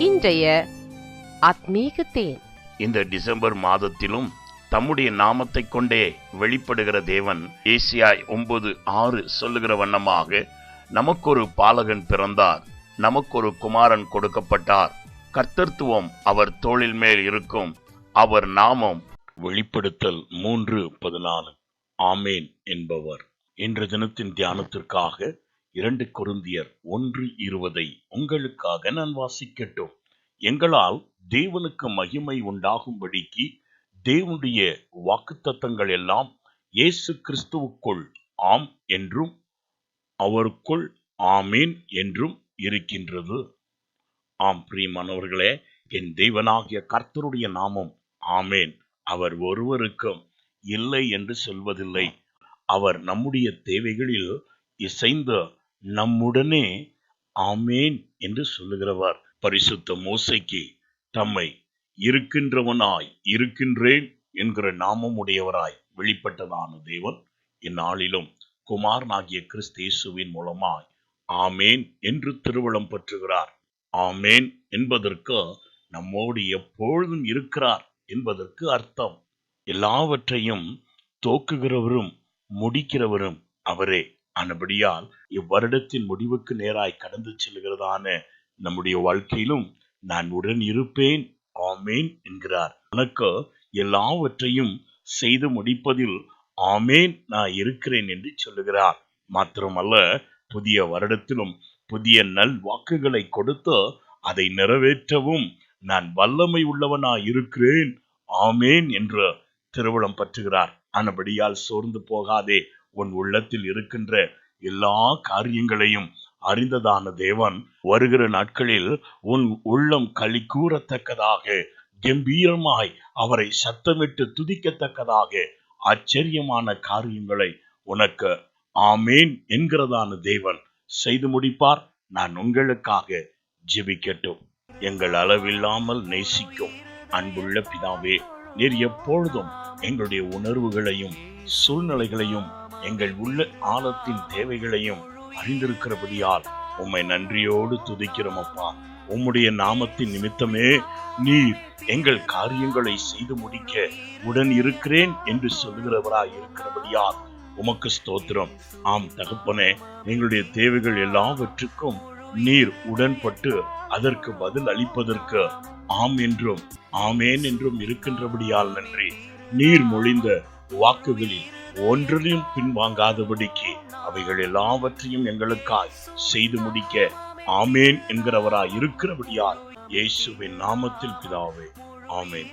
இன்றைய ஆத்மீக தேன். இந்த டிசம்பர் மாதத்திலும் தம்முடைய நாமத்தை கொண்டே வெளிப்படுகிற தேவன் ஏசாயா 9:6 சொல்லுகிற வண்ணமாக, நமக்கொரு பாலகன் பிறந்தார், நமக்கொரு குமாரன் கொடுக்கப்பட்டார், கர்த்தத்துவம் அவர் தோளில் மேல் இருக்கும், அவர் நாமம் வெளிப்படுத்தல் 3:14. ஆமேன் என்பவர். இன்று தினத்தின் தியானத்திற்காக 2 கொரிந்தியர் 1:20 உங்களுக்காக நான் வாசிக்கட்டும். எங்களால் தேவனுக்கு மகிமை உண்டாகும்படிக்கு தேவனுடைய வாக்குத்தத்தங்கள் எல்லாம் இயேசு கிறிஸ்துவுக்குள் ஆம் என்றும் அவருக்குள் ஆமேன் என்றும் இருக்கின்றது. ஆம் பிரியமானவர்களே, என் தேவனாகிய கர்த்தருடைய நாமம் ஆமேன். அவர் ஒருவருக்கும் இல்லை என்று சொல்வதில்லை. அவர் நம்முடைய தேவைகளில் இசைந்த நம்முடனே ஆமேன் என்று சொல்லுகிறவர். பரிசுத்த மோசேக்கு தம்மை இருக்கின்றவனாய் இருக்கின்றேன் என்கிற நாமம் உடையவராய் வெளிப்பட்டதான தேவன் இந்நாளிலும் குமாரனாகிய கிறிஸ்து இயேசுவின் மூலமாய் ஆமேன் என்று திருவுளம் பெற்றுகிறார். ஆமேன் என்பதற்கு நம்மோடு எப்பொழுதும் இருக்கிறார் என்பதற்கு அர்த்தம். எல்லாவற்றையும் தோக்குகிறவரும் முடிக்கிறவரும் அவரே. ஆனபடியால் இவ்வருடத்தின் முடிவுக்கு நேராய் கடந்து செல்கிறதான நம்முடைய வாழ்க்கையிலும் நான் உடன் இருப்பேன் ஆமேன் என்கிறார். எனக்கு எல்லாவற்றையும் செய்து முடிப்பதில் ஆமேன் நான் இருக்கிறேன் என்று சொல்லுகிறார். மாத்திரமல்ல, புதிய வருடத்திலும் புதிய நல் வாக்குகளை கொடுத்து அதை நிறைவேற்றவும் நான் வல்லமை உள்ளவனாய் இருக்கிறேன் ஆமேன் என்று திருவுளம் பற்றுகிறார். ஆனபடியால் சோர்ந்து போகாதே. உன் உள்ளத்தில் இருக்கின்ற எல்லா காரியங்களையும் அறிந்ததான தேவன் வருகிற நாட்களில் உன் உள்ளம் களி கூறத்தக்கதாக, கம்பீரமாய் அவரை சத்தமிட்டு துதிக்கத்தக்கதாக ஆச்சரியமான காரியங்களை உனக்கு ஆமேன் என்கிறதான தேவன் செய்து முடிப்பார். நான் உங்களுக்காக ஜெபிக்கட்டும். எங்கள் அளவில்லாமல் நேசிக்கும் அன்புள்ள பிதாவே, நீர் எப்பொழுதும் எங்களுடைய உணர்வுகளையும் சூழ்நிலைகளையும் எங்கள் உள்ள ஆழத்தின் தேவைகளையும் அறிந்திருக்கிறபடியால் உம்மை நன்றியோடு துதிக்கிறோம் அப்பா. உம்முடைய நாமத்தின் நிமித்தமே நீர் எங்கள் காரியங்களை செய்து முடிக்க உடன் இருக்கிறேன் என்று சொல்லுகிறவராய் இருக்கிறபடியால் உமக்கு ஸ்தோத்திரம். ஆம் தகப்பனே, எங்களுடைய தேவைகள் எல்லாவற்றுக்கும் நீர் உடன்பட்டு அதற்கு பதில் அளிப்பதற்கு ஆம் என்றும் ஆமேன் என்றும் இருக்கின்றபடியால் நன்றி. நீர் மொழிந்த வாக்குகளில் ஒன்றிலும் பின்வாங்காதபடிக்கு அவைகள் எல்லாவற்றையும் எங்களுக்காய் செய்து முடிக்க ஆமேன் என்கிறவராய் இருக்கிறபடியால் இயேசுவின் நாமத்தில் பிதாவே, ஆமேன்.